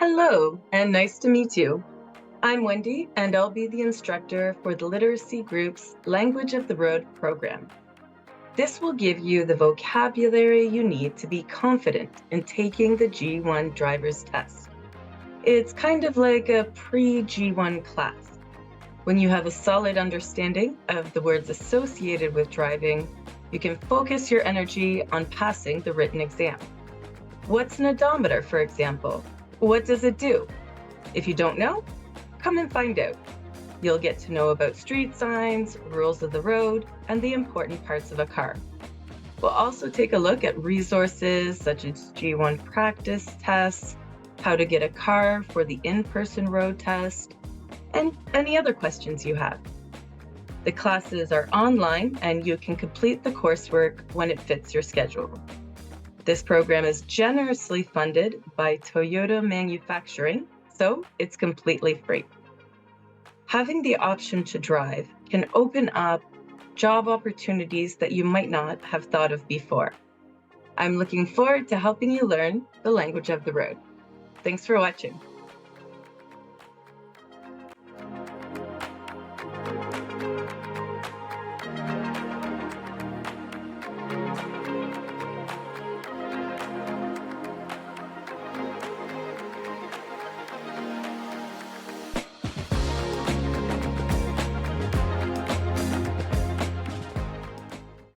Hello, and nice to meet you. I'm Wendy, and I'll be the instructor for the Literacy Group's Language of the Road program. This will give you the vocabulary you need to be confident in taking the G1 driver's test. It's kind of like a pre-G1 class. When you have a solid understanding of the words associated with driving, you can focus your energy on passing the written exam. What's an odometer, for example? What does it do? If you don't know, come and find out. You'll get to know about street signs, rules of the road, and the important parts of a car. We'll also take a look at resources such as G1 practice tests, how to get a car for the in-person road test, and any other questions you have. The classes are online and you can complete the coursework when it fits your schedule. This program is generously funded by Toyota Manufacturing, so it's completely free. Having the option to drive can open up job opportunities that you might not have thought of before. I'm looking forward to helping you learn the language of the road. Thanks for watching.